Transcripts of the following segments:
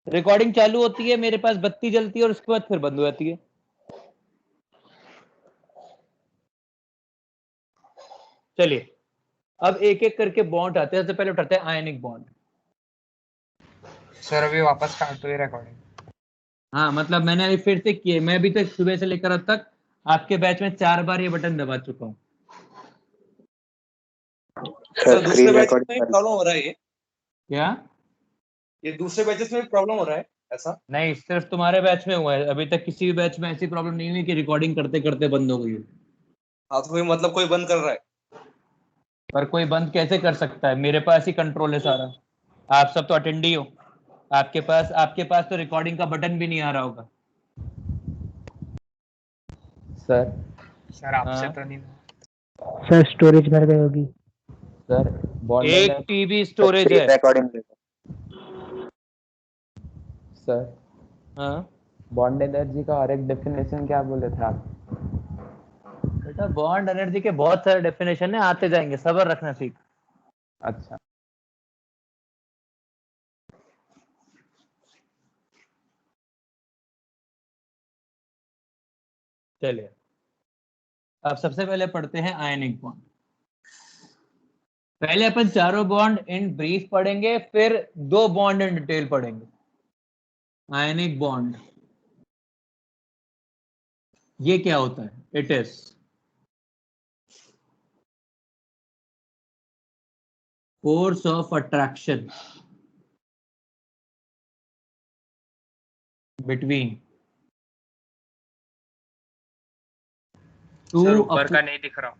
Recording चालू होती है, मेरे पास बत्ती जलती है और उसके बाद फिर बंद हो जाती है। चलिए अब एक एक करके बॉन्ड आते हैं। सबसे पहले उठाते हैं आयनिक बॉन्ड। सर अभी वापस स्टार्ट हुई रिकॉर्डिंग। हाँ मतलब मैंने अभी फिर से किए, मैं अभी तक सुबह से लेकर अब तक आपके बैच में 4 बार ये बटन दबा चुका हूँ। सर दूसरे बैच में प्रॉब्लम हो रहा है क्या ये दूसरे बैचेस में प्रॉब्लम हो रहा है ऐसा? नहीं, सिर्फ तुम्हारे बैच में हुआ है, अभी तक किसी भी बैच में ऐसी प्रॉब्लम नहीं हुई कि रिकॉर्डिंग करते करते बंद हो गई हो। हाँ तो कोई मतलब कोई बंद कर रहा है? पर कोई बंद कैसे कर सकता है, मेरे पास ही कंट्रोल है सारा। आप सब तो अटेंडी हो, आपके पास तो रिकॉर्डिंग का बटन भी नहीं आ रहा होगा। सर आपसे हाँ तो नहीं। सर स्टोरेज भर गई होगी। सर बॉन्ड 1 TB स्टोरेज है। रिकॉर्डिंग सर हाँ बॉन्ड एनर्जी का और एक डेफिनेशन क्या बोले थे आप? बेटा बॉन्ड एनर्जी के बहुत सारे डेफिनेशन है, आते जाएंगे, सब्र रखना सीख। अच्छा चलिए अब सबसे पहले पढ़ते हैं आयनिक बॉन्ड। पहले अपन चारों बॉन्ड इन ब्रीफ पढ़ेंगे, फिर 2 बॉन्ड इन डिटेल पढ़ेंगे। आयनिक बॉन्ड ये क्या होता है? It is force of attraction between sir टू ऊपर का नहीं दिख रहा।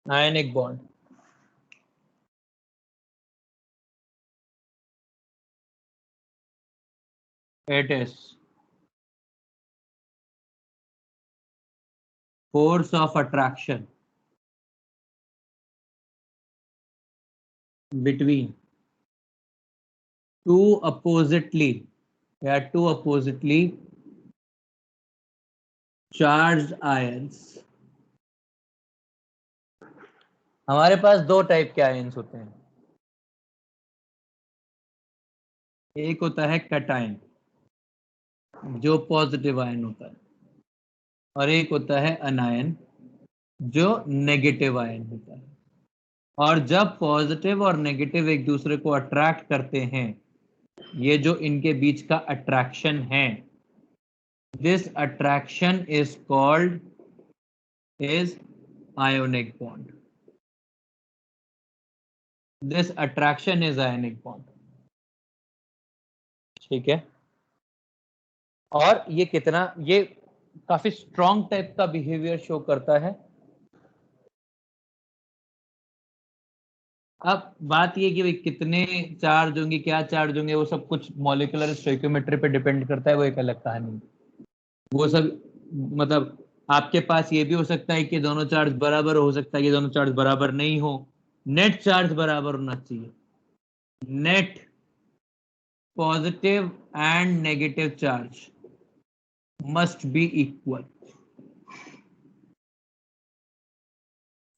Ionic bond it is force of attraction between two oppositely charged ions। हमारे पास 2 टाइप के आयन्स होते हैं, एक होता है कैटायन जो पॉजिटिव आयन होता है, और एक होता है अनायन जो नेगेटिव आयन होता है। और जब पॉजिटिव और नेगेटिव एक दूसरे को अट्रैक्ट करते हैं, ये जो इनके बीच का अट्रैक्शन है, this attraction is called is ionic bond। This attraction is ionic bond। ठीक है, और ये कितना, ये काफी स्ट्रॉन्ग टाइप का बिहेवियर शो करता है। अब बात ये कि भाई कितने चार्ज होंगे, क्या चार्ज होंगे, वो सब कुछ मॉलिक्यूलर स्टोइकियोमेट्री पे डिपेंड करता है, वो एक अलग कहानी है। वो सब मतलब आपके पास ये भी हो सकता है कि दोनों चार्ज बराबर हो सकता है कि दोनों चार्ज बराबर नहीं हो। नेट चार्ज बराबर होना चाहिए, net positive and negative charge must be equal.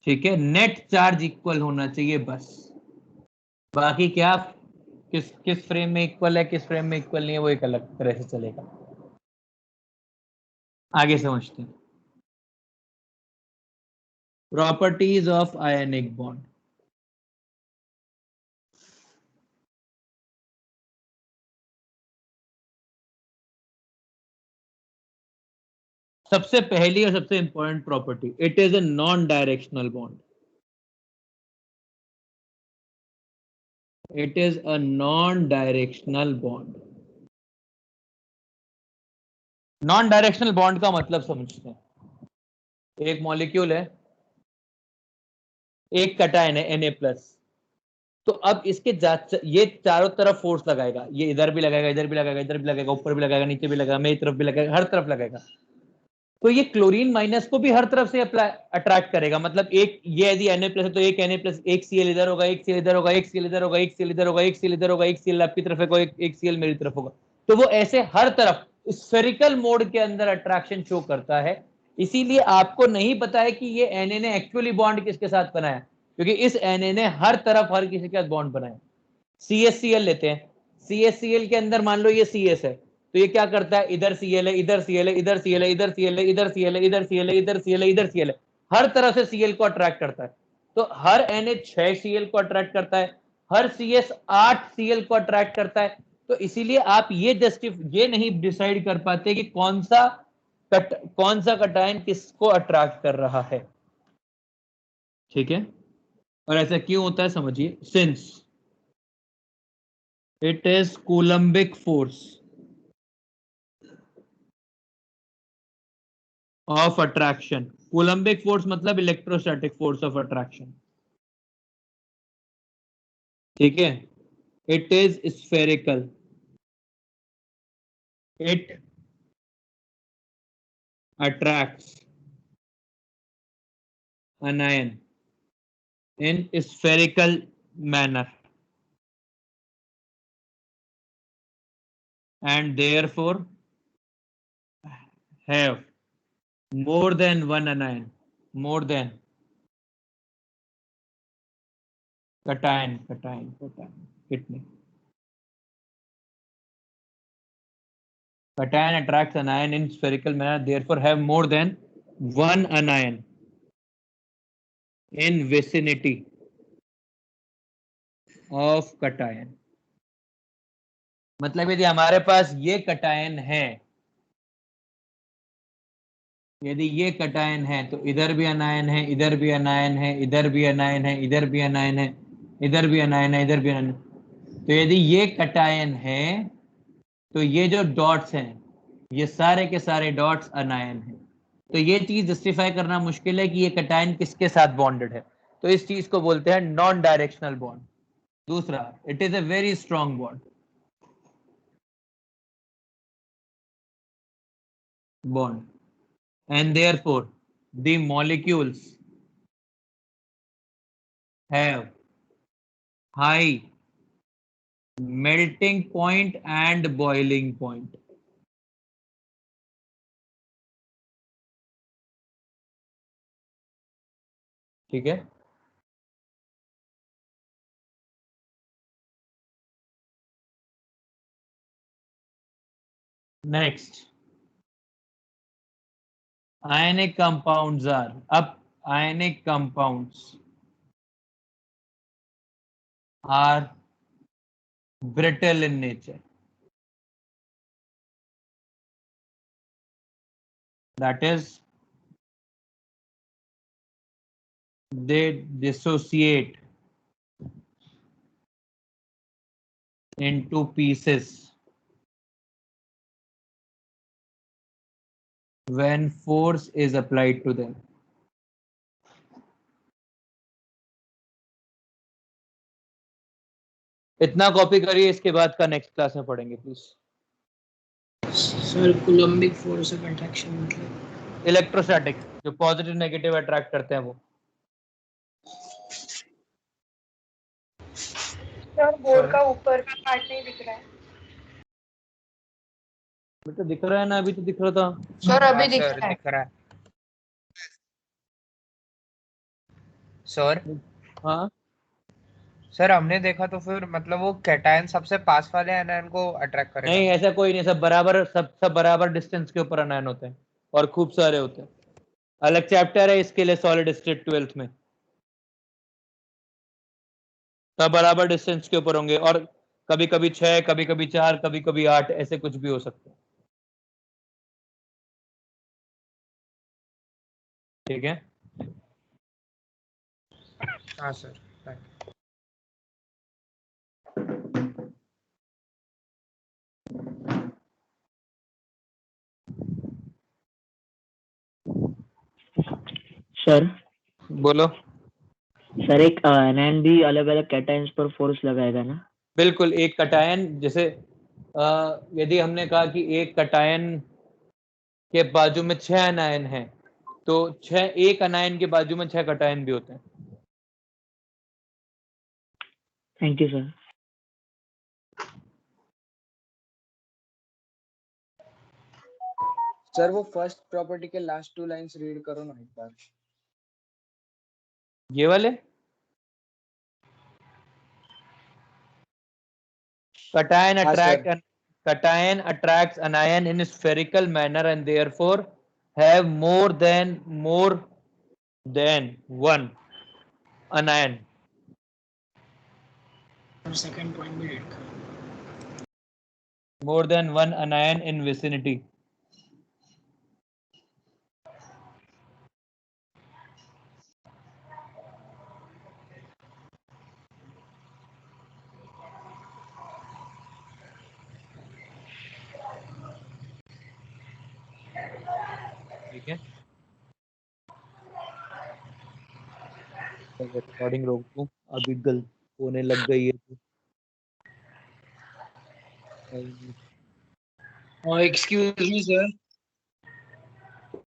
ठीक है, नेट चार्ज इक्वल होना चाहिए बस। बाकी क्या किस फ्रेम में इक्वल है, किस फ्रेम में इक्वल नहीं है, वो एक अलग तरह से चलेगा। आगे समझते हैं प्रॉपर्टीज ऑफ आयनिक बॉन्ड। सबसे पहली और सबसे important property, it is a non directional bond. It is a non directional bond. Non directional bond का मतलब समझते हैं। एक मॉलिक्यूल है, एक कैटायन है Na+, तो अब इसके ये चारों तरफ फोर्स लगाएगा, ये इधर भी लगाएगा, इधर भी लगाएगा, इधर भी लगाएगा, ऊपर भी लगाएगा, नीचे भी लगाएगा, मेरी तरफ भी लगाएगा, हर तरफ लगाएगा। तो ये क्लोरीन माइनस को भी हर तरफ से अट्रैक्ट करेगा। मतलब एक ये यदि Na प्लस है तो एक Na प्लस, एक Cl इधर होगा, एक Cl इधर होगा, एक Cl इधर होगा, एक Cl इधर होगा, एक Cl इधर होगा, एक Cl आपकी तरफ होगा, एक Cl मेरी तरफ होगा। तो वो ऐसे हर तरफ स्फेरिकल मोड के अंदर अट्रैक्शन शो करता है। इसीलिए आपको नहीं पता है कि ये Na ने एक्चुअली बॉन्ड किसके साथ बनाया, क्योंकि इस Na ने हर तरफ हर किसी के साथ बॉन्ड बनाया। CHCl लेते हैं, CHCl के अंदर मान लो ये CS है, तो ये क्या करता है, इधर Cl है, इधर Cl है, इधर Cl है, इधर Cl है, इधर Cl है, इधर Cl है, इधर Cl है, इधर Cl है, हर तरह से Cl को अट्रैक्ट करता है। तो हर Na 6 Cl को अट्रैक्ट करता है, हर CS 8 Cl को अट्रैक्ट करता है। तो इसीलिए आप ये नहीं डिसाइड कर पाते कि कौन सा कटायन किसको अट्रैक्ट कर रहा है। ठीक है, और ऐसा क्यों होता है समझिए। Since it is coulombic force of attraction. coulombic force मतलब electrostatic force of attraction, ठीक है। it is spherical, it attracts an ion in spherical manner and therefore have more than one anion, more than cation कितने cation attracts an ion in spherical manner, therefore have more than one anion in vicinity of cation। मतलब यदि हमारे पास ये cation है, यदि ये cation है तो इधर भी अनायन है, इधर भी अनायन है, इधर भी अनायन है, इधर भी अनायन है, इधर भी अनायन है, इधर भी अनायन है। तो यदि ये कटायन है तो ये जो डॉट्स हैं ये सारे के सारे डॉट्स अनायन हैं। तो ये चीज जस्टिफाई करना मुश्किल है कि ये कटायन किसके साथ बॉन्डेड है। तो इस चीज को बोलते हैं नॉन डायरेक्शनल बॉन्ड। दूसरा, it is a very strong bond and therefore the molecules have high melting point and boiling point। ठीक है, नेक्स्ट ionic compounds are, अब ionic compounds are brittle in nature, that is they dissociate into pieces when force is applied to them। इतना copy करिए, इसके बाद का next class में पढ़ेंगे please. Sir Coulombic force of attraction मतलब electrostatic, जो पॉजिटिव नेगेटिव अट्रैक्ट करते हैं वो। सर बोर्ड का ऊपर का पार्ट नहीं दिख रहा है। बेटा दिख रहा है ना, अभी तो दिख रहा था सर अभी हाँ, दिख सर रहा है। दिख रहा है सर। हाँ सर हमने देखा तो फिर मतलब वो कैटायन सबसे पास वाले आयन को अट्रैक्ट करेगा। नहीं, ऐसा कोई नहीं, सब बराबर डिस्टेंस के ऊपर अनायन होते हैं और खूब सारे होते हैं। अलग चैप्टर है इसके लिए सॉलिड स्टेट 12th में, सब बराबर डिस्टेंस के ऊपर होंगे और कभी कभी 6, कभी कभी 4, कभी कभी 8, ऐसे कुछ भी हो सकते हैं। ठीक है, हाँ सर, थैंक सर बोलो। सर एक एनायन भी अलग अलग कैटायंस पर फोर्स लगाएगा ना? बिल्कुल, एक कटायन जैसे यदि हमने कहा कि एक कटायन के बाजू में 6 अनायन हैं, तो 6 एक अनायन के बाजू में 6 कटायन भी होते हैं। Thank you sir. सर वो फर्स्ट प्रॉपर्टी के लास्ट 2 लाइंस रीड करो ना एक बार। ये वाले cation हाँ, attracts anion in a spherical manner and therefore have more than one anion. और सेकंड पॉइंट भी रीड करो। More than one anion in vicinity. ठीक है, रिकॉर्डिंग रोक दूं, अभी गलत होने लग गई है तो। और एक्सक्यूज मी सर,